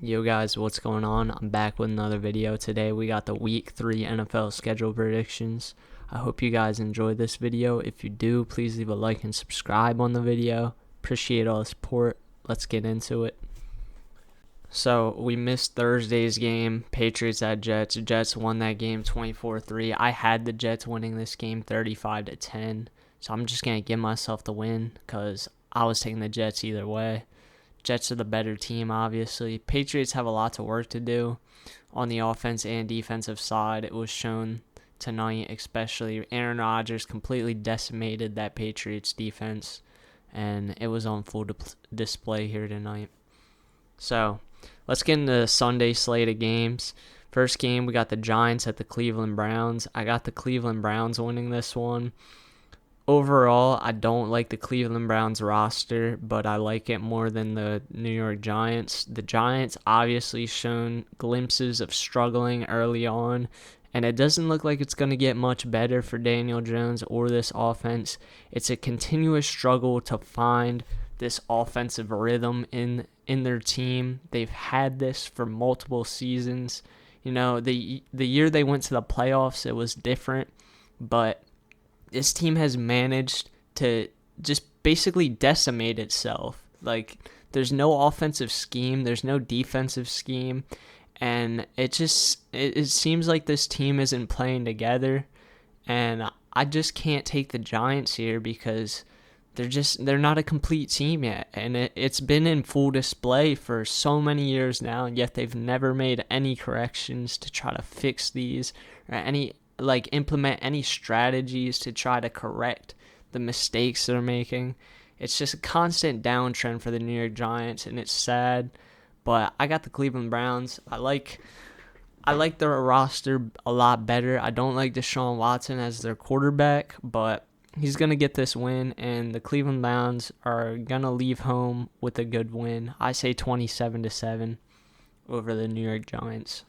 Yo guys, what's going on? I'm back with another video. Today we got the week 3 NFL schedule predictions. I hope you guys enjoyed this video. If you do, please leave a like and subscribe on the video. Appreciate all the support. Let's get into it. So we missed Thursday's game, Patriots at Jets. Jets won that game 24-3. I had the Jets winning this game 35-10. So I'm just going to give myself the win because I was taking the Jets either way. Jets are the better team, obviously. Patriots have a lot to work to do on the offense and defensive side. It was shown tonight, especially. Aaron Rodgers completely decimated that Patriots defense, and it was on full display here tonight. So let's get into the Sunday slate of games. First game, we got the Giants at the Cleveland Browns. I got the Cleveland Browns winning this one. Overall, I don't like the Cleveland Browns roster, but I like it more than the New York Giants. The Giants obviously shown glimpses of struggling early on, and it doesn't look like it's going to get much better for Daniel Jones or this offense. It's a continuous struggle to find this offensive rhythm in their team. They've had this for multiple seasons. You know, the year they went to the playoffs, it was different, but this team has managed to just basically decimate itself. Like, there's no offensive scheme, there's no defensive scheme, and it seems like this team isn't playing together. And I just can't take the Giants here because they're not a complete team yet, and it's been in full display for so many years now, and yet they've never made any corrections to try to fix these or implement any strategies to try to correct the mistakes they're making. It's just a constant downtrend for the New York Giants, and it's sad. But I got the Cleveland Browns. I like their roster a lot better. I don't like Deshaun Watson as their quarterback, but he's going to get this win, and the Cleveland Browns are going to leave home with a good win. I say 27-7 over the New York Giants.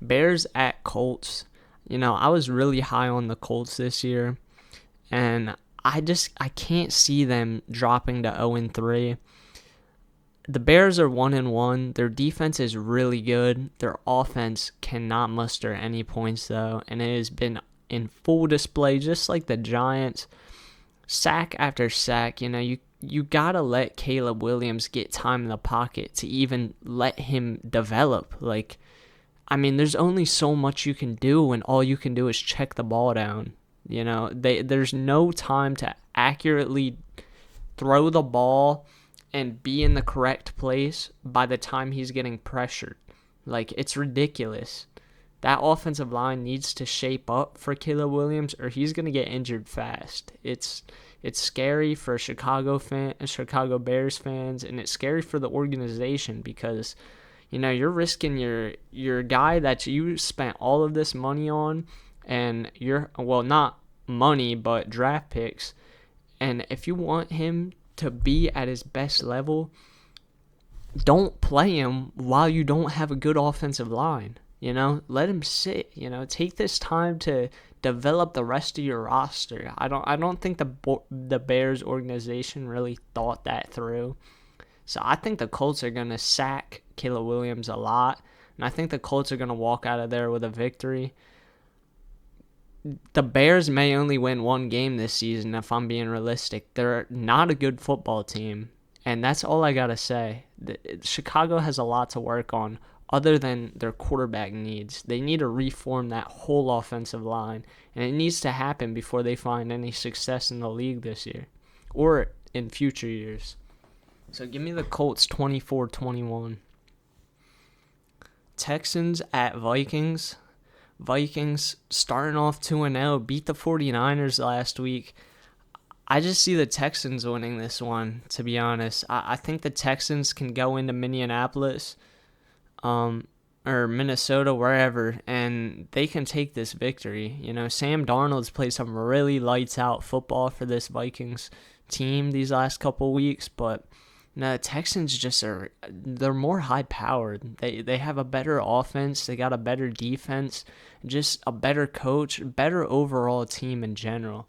Bears at Colts. You know, I was really high on the Colts this year, and I can't see them dropping to 0-3. The Bears are 1-1. Their defense is really good. Their offense cannot muster any points, though, and it has been in full display, just like the Giants. Sack after sack, you got to let Caleb Williams get time in the pocket to even let him develop. There's only so much you can do when all you can do is check the ball down. There's no time to accurately throw the ball and be in the correct place by the time he's getting pressured. It's ridiculous. That offensive line needs to shape up for Caleb Williams, or he's going to get injured fast. It's scary for Chicago Bears fans, and it's scary for the organization because you're risking your guy that you spent all of this money on, and not money, but draft picks. And if you want him to be at his best level, don't play him while you don't have a good offensive line. Let him sit. Take this time to develop the rest of your roster. I don't think the Bears organization really thought that through. So I think the Colts are going to sack Caleb Williams a lot, and I think the Colts are going to walk out of there with a victory. The Bears may only win one game this season, if I'm being realistic. They're not a good football team, and that's all I got to say. Chicago has a lot to work on other than their quarterback needs. They need to reform that whole offensive line, and it needs to happen before they find any success in the league this year or in future years. So give me the Colts 24-21. Texans at Vikings. Vikings starting off 2-0, beat the 49ers last week. I just see the Texans winning this one, to be honest. I think the Texans can go into Minneapolis or Minnesota, wherever, and they can take this victory. Sam Darnold's played some really lights-out football for this Vikings team these last couple weeks, but no, the Texans they're more high-powered. They have a better offense. They got a better defense, just a better coach, better overall team in general.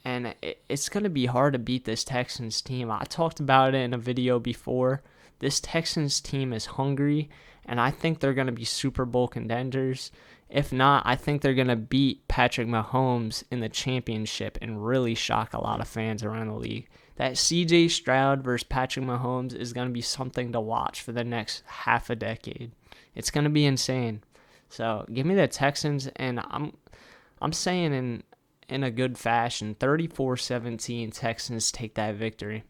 And it's going to be hard to beat this Texans team. I talked about it in a video before. This Texans team is hungry, and I think they're going to be Super Bowl contenders. If not, I think they're going to beat Patrick Mahomes in the championship and really shock a lot of fans around the league. That CJ Stroud versus Patrick Mahomes is going to be something to watch for the next half a decade. It's going to be insane. So give me the Texans, and I'm saying in a good fashion, 34-17, Texans take that victory.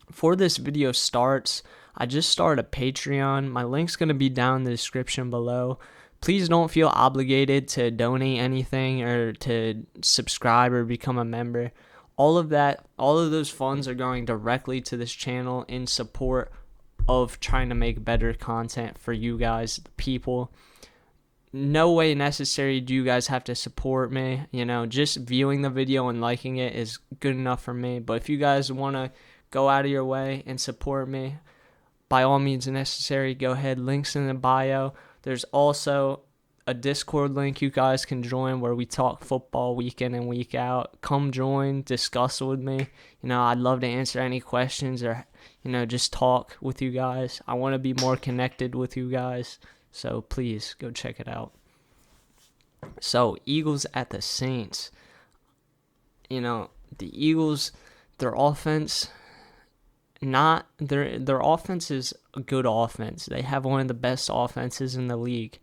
Before this video starts, I just started a Patreon. My link's going to be down in the description below. Please don't feel obligated to donate anything or to subscribe or become a member. All of those funds are going directly to this channel in support of trying to make better content for you guys, the people. No way necessary do you guys have to support me. Just viewing the video and liking it is good enough for me. But if you guys want to go out of your way and support me, by all means necessary, go ahead. Links in the bio. There's also a Discord link you guys can join where we talk football week in and week out. Come join, discuss with me. I'd love to answer any questions or, just talk with you guys. I want to be more connected with you guys. So please go check it out. So Eagles at the Saints. The Eagles, their offense, their offense is a good offense. They have one of the best offenses in the league.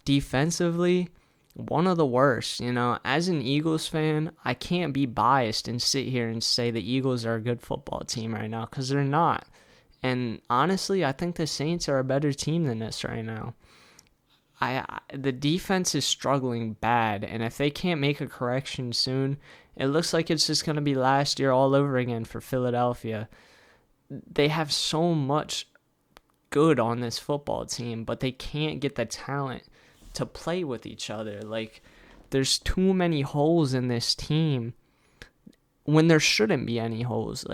Defensively, one of the worst. As an Eagles fan, I can't be biased and sit here and say the Eagles are a good football team right now, because they're not. And honestly, I think the Saints are a better team than this right now. The defense is struggling bad, and if they can't make a correction soon, it looks like it's just going to be last year all over again for Philadelphia. They have so much good on this football team, but they can't get the talent to play with each other. There's too many holes in this team when there shouldn't be any holes.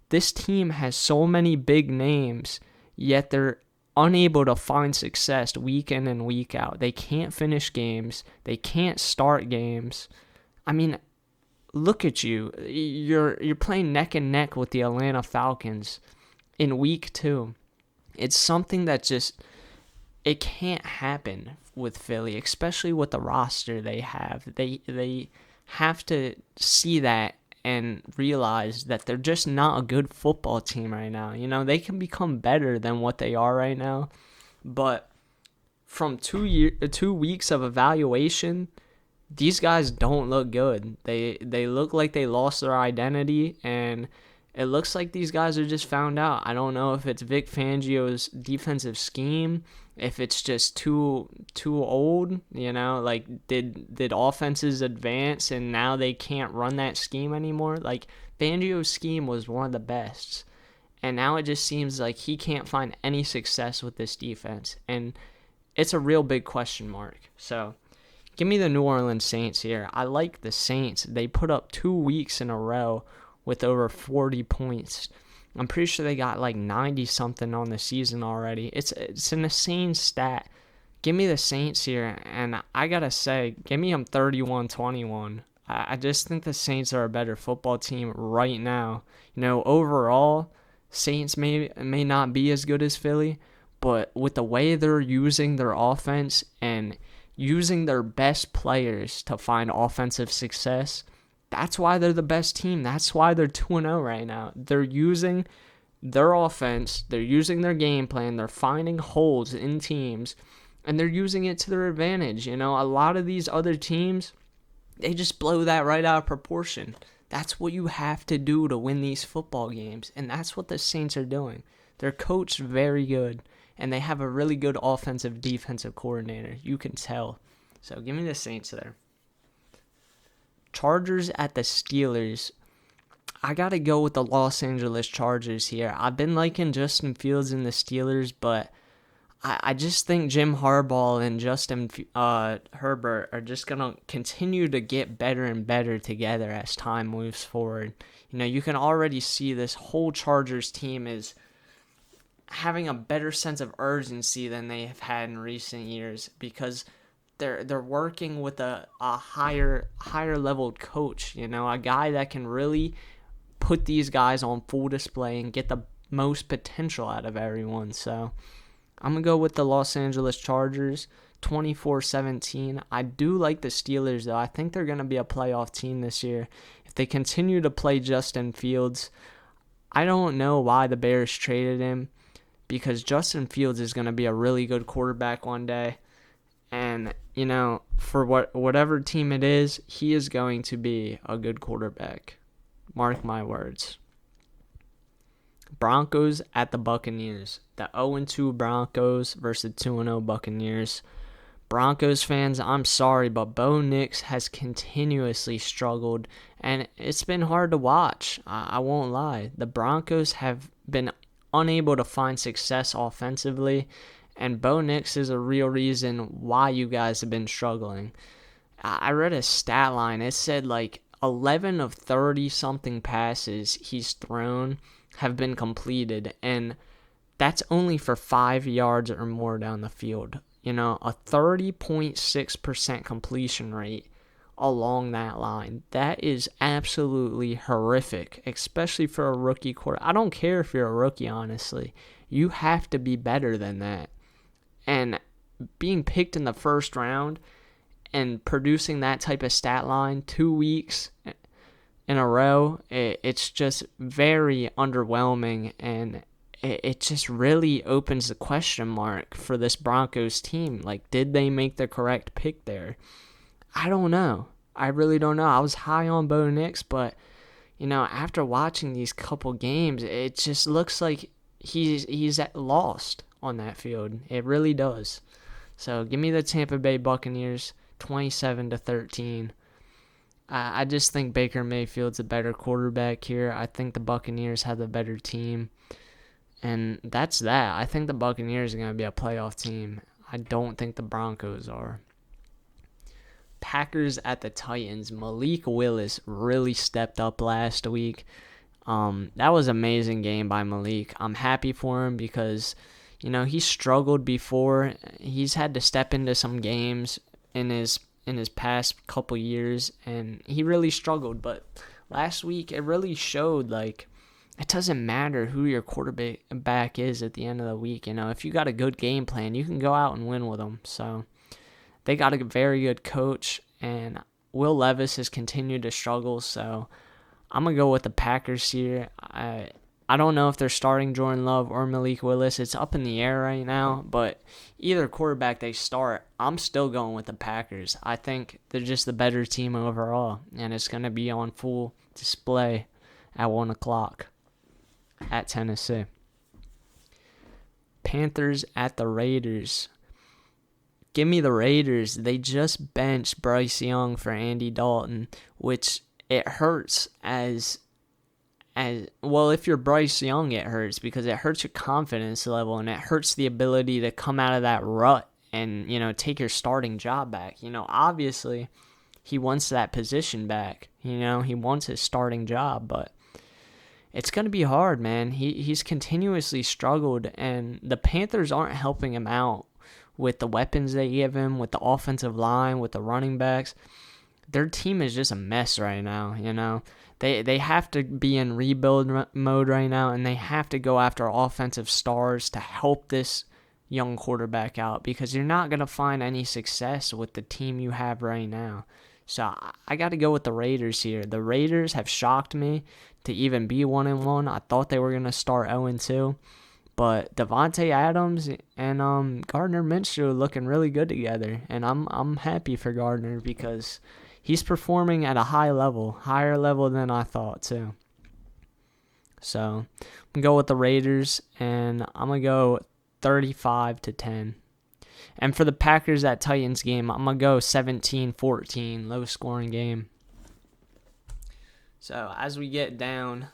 This team has so many big names, yet they're unable to find success week in and week out. They can't finish games. They can't start games. I mean, look at you. You're playing neck and neck with the Atlanta Falcons in week 2. It's something that it can't happen with Philly, especially with the roster they have. They have to see that and realize that they're just not a good football team right now. They can become better than what they are right now, but from 2 weeks of evaluation, these guys don't look good. They look like they lost their identity, and it looks like these guys are just found out. I don't know if it's Vic Fangio's defensive scheme, if it's just too old, did offenses advance and now they can't run that scheme anymore? Fangio's scheme was one of the best, and now it just seems like he can't find any success with this defense, and it's a real big question mark. So give me the New Orleans Saints here. I like the Saints. They put up 2 weeks in a row with over 40 points. I'm pretty sure they got 90-something on the season already. It's an insane stat. Give me the Saints here, and I got to say, give me them 31-21. I just think the Saints are a better football team right now. Overall, Saints may not be as good as Philly, but with the way they're using their offense and using their best players to find offensive success, that's why they're the best team. That's why they're 2-0 right now. They're using their offense. They're using their game plan. They're finding holes in teams, and they're using it to their advantage. A lot of these other teams, they just blow that right out of proportion. That's what you have to do to win these football games, and that's what the Saints are doing. They're coached very good, and they have a really good defensive coordinator. You can tell. So give me the Saints there. Chargers at the Steelers. I got to go with the Los Angeles Chargers here. I've been liking Justin Fields and the Steelers, but I just think Jim Harbaugh and Justin Herbert are just going to continue to get better and better together as time moves forward. You can already see this whole Chargers team is having a better sense of urgency than they have had in recent years, because they're working with a higher level coach, a guy that can really put these guys on full display and get the most potential out of everyone. So I'm going to go with the Los Angeles Chargers, 24-17. I do like the Steelers, though. I think they're going to be a playoff team this year. If they continue to play Justin Fields, I don't know why the Bears traded him, because Justin Fields is going to be a really good quarterback one day. And, for whatever team it is, he is going to be a good quarterback. Mark my words. Broncos at the Buccaneers. The 0-2 Broncos versus 2-0 Buccaneers. Broncos fans, I'm sorry, but Bo Nix has continuously struggled, and it's been hard to watch. I won't lie. The Broncos have been unable to find success offensively, and Bo Nix is a real reason why you guys have been struggling. I read a stat line. It said 11 of 30-something passes he's thrown have been completed, and that's only for 5 yards or more down the field. A 30.6% completion rate along that line. That is absolutely horrific, especially for a rookie quarterback. I don't care if you're a rookie, honestly. You have to be better than that. And being picked in the first round and producing that type of stat line 2 weeks in a row, it's just very underwhelming, and it just really opens the question mark for this Broncos team. Did they make the correct pick there? I don't know. I really don't know. I was high on Bo Nix, but, after watching these couple games, it just looks like he's lost on that field. It really does. So give me the Tampa Bay Buccaneers, 27-13. I just think Baker Mayfield's a better quarterback here. I think the Buccaneers have the better team. And that's that. I think the Buccaneers are going to be a playoff team. I don't think the Broncos are. Packers at the Titans. Malik Willis really stepped up last week. That was an amazing game by Malik. I'm happy for him because, he struggled before. He's had to step into some games in his past couple years, and he really struggled. But last week, it really showed, it doesn't matter who your quarterback is at the end of the week. If you got a good game plan, you can go out and win with them. So they got a very good coach, and Will Levis has continued to struggle. So I'm going to go with the Packers here. I don't know if they're starting Jordan Love or Malik Willis. It's up in the air right now, but either quarterback they start, I'm still going with the Packers. I think they're just the better team overall, and it's going to be on full display at 1 o'clock at Tennessee. Panthers at the Raiders. Give me the Raiders. They just benched Bryce Young for Andy Dalton, which it hurts as well. If you're Bryce Young, it hurts because it hurts your confidence level, and it hurts the ability to come out of that rut and, take your starting job back. Obviously he wants that position back. He wants his starting job, but it's going to be hard, man. He's continuously struggled, and the Panthers aren't helping him out with the weapons they give him, with the offensive line, with the running backs. Their team is just a mess right now, They have to be in rebuild mode right now, and they have to go after offensive stars to help this young quarterback out, because you're not going to find any success with the team you have right now. So I got to go with the Raiders here. The Raiders have shocked me to even be 1-1. I thought they were going to start 0-2. But Devontae Adams and Gardner Minshew looking really good together, and I'm happy for Gardner because he's performing at a higher level than I thought too. So I'm gonna go with the Raiders, and I'm gonna go 35-10. And for the Packers at Titans game, I'm gonna go 17-14, low scoring game. So as we get down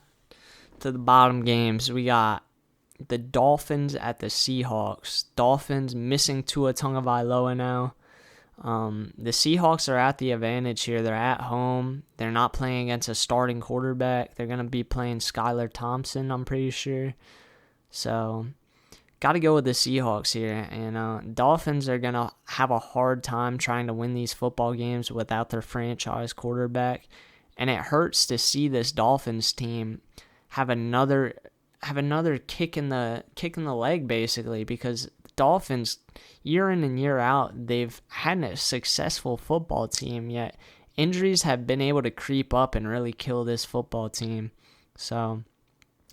to the bottom games, we got the Dolphins at the Seahawks. Dolphins missing Tua Tagovailoa now. The Seahawks are at the advantage here. They're at home. They're not playing against a starting quarterback. They're going to be playing Skylar Thompson, I'm pretty sure. So, got to go with the Seahawks here. And Dolphins are going to have a hard time trying to win these football games without their franchise quarterback. And it hurts to see this Dolphins team have another have another kick in the leg basically, because the Dolphins, year in and year out, they've had a successful football team, yet injuries have been able to creep up and really kill this football team. So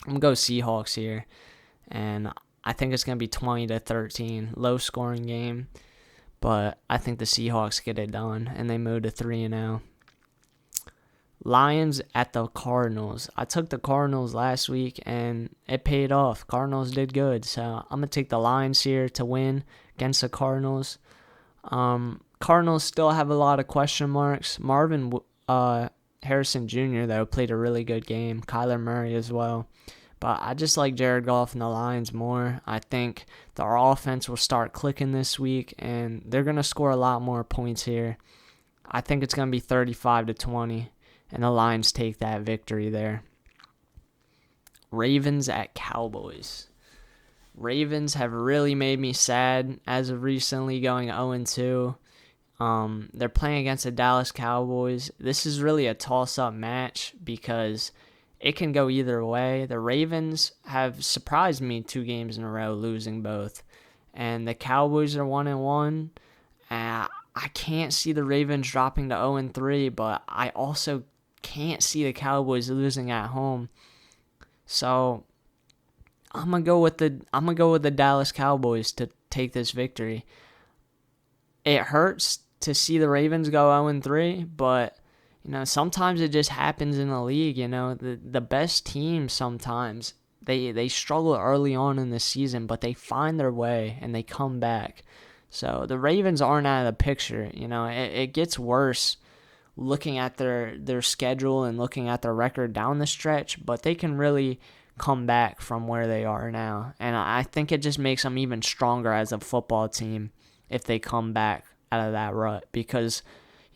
I'm gonna go Seahawks here, and I think it's gonna be 20-13, low scoring game, but I think the Seahawks get it done and they move to 3-0. Lions at the Cardinals. I took the Cardinals last week and it paid off. Cardinals did good, so I'm going to take the Lions here to win against the Cardinals. Cardinals still have a lot of question marks. Marvin Harrison Jr., though, played a really good game. Kyler Murray as well. But I just like Jared Goff and the Lions more. I think their offense will start clicking this week, and they're going to score a lot more points here. I think it's going to be 35-20. And the Lions take that victory there. Ravens at Cowboys. Ravens have really made me sad as of recently, going 0-2. They're playing against the Dallas Cowboys. This is really a toss-up match because it can go either way. The Ravens have surprised me 2 games in a row, losing both. And the Cowboys are 1-1. I can't see the Ravens dropping to 0-3, but I also can't see the Cowboys losing at home. So I'm gonna go with the Dallas Cowboys to take this victory. It hurts to see the Ravens go 0-3, but sometimes it just happens in the league. The best teams sometimes they struggle early on in the season, but they find their way and they come back. So the Ravens aren't out of the picture. It gets worse looking at their schedule and looking at their record down the stretch, but they can really come back from where they are now. And I think it just makes them even stronger as a football team if they come back out of that rut, because,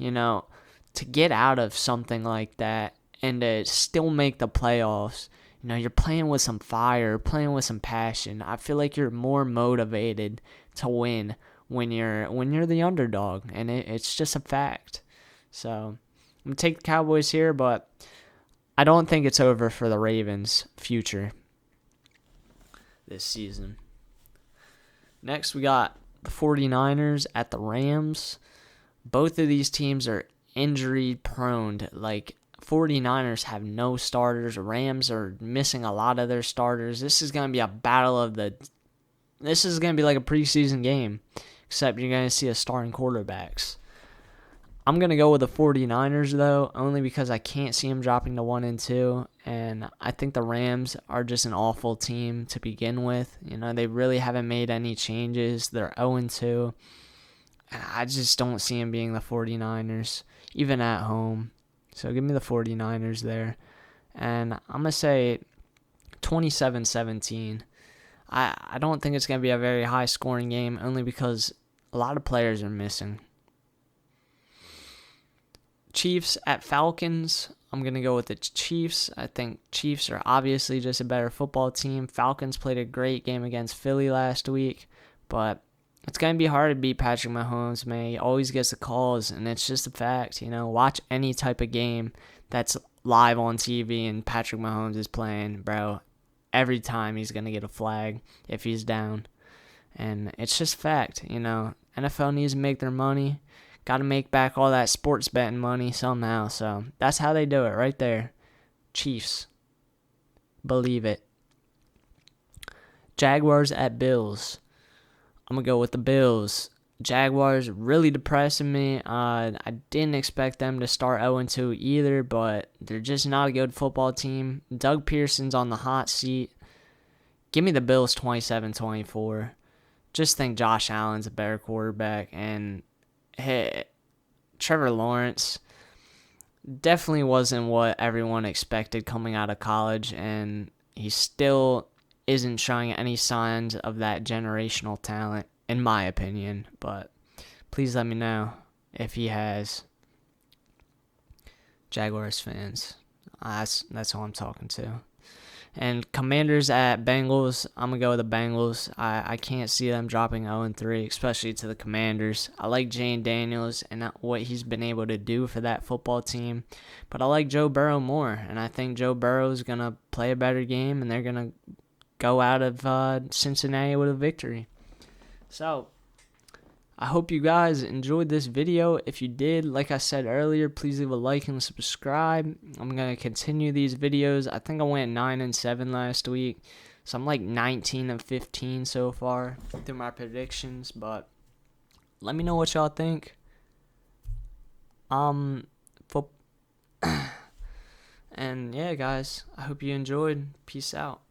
to get out of something like that and to still make the playoffs, you're playing with some fire, playing with some passion. I feel like you're more motivated to win when you're the underdog, and it's just a fact. So I'm going to take the Cowboys here, but I don't think it's over for the Ravens' future this season. Next, we got the 49ers at the Rams. Both of these teams are injury prone. Like, 49ers have no starters. Rams are missing a lot of their starters. This is going to be a battle of this is going to be like a preseason game, except you're going to see a starting quarterbacks. I'm going to go with the 49ers, though, only because I can't see them dropping to 1-2, and I think the Rams are just an awful team to begin with. They really haven't made any changes. They're 0-2, and I just don't see them being the 49ers, even at home. So give me the 49ers there, and I'm going to say 27-17. I don't think it's going to be a very high-scoring game, only because a lot of players are missing. Chiefs at Falcons. I'm going to go with the Chiefs. I think Chiefs are obviously just a better football team. Falcons played a great game against Philly last week, but it's going to be hard to beat Patrick Mahomes, man. He always gets the calls, and it's just a fact. Watch any type of game that's live on TV and Patrick Mahomes is playing, bro. Every time he's going to get a flag if he's down. And it's just fact, NFL needs to make their money. Got to make back all that sports betting money somehow. So that's how they do it right there. Chiefs. Believe it. Jaguars at Bills. I'm going to go with the Bills. Jaguars really depressing me. I didn't expect them to start 0-2 either, but they're just not a good football team. Doug Pearson's on the hot seat. Give me the Bills 27-24. Just think Josh Allen's a better quarterback, and hey, Trevor Lawrence definitely wasn't what everyone expected coming out of college, and he still isn't showing any signs of that generational talent, in my opinion. But please let me know if he has. Jaguars fans, that's who I'm talking to. And Commanders at Bengals. I'm going to go with the Bengals. I can't see them dropping 0-3, especially to the Commanders. I like Jane Daniels and what he's been able to do for that football team. But I like Joe Burrow more, and I think Joe Burrow is going to play a better game, and they're going to go out of Cincinnati with a victory. So I hope you guys enjoyed this video. If you did, like I said earlier, please leave a like and subscribe. I'm going to continue these videos. I think I went 9-7 last week. So I'm like 19-15 so far through my predictions. But let me know what y'all think. And yeah, guys, I hope you enjoyed. Peace out.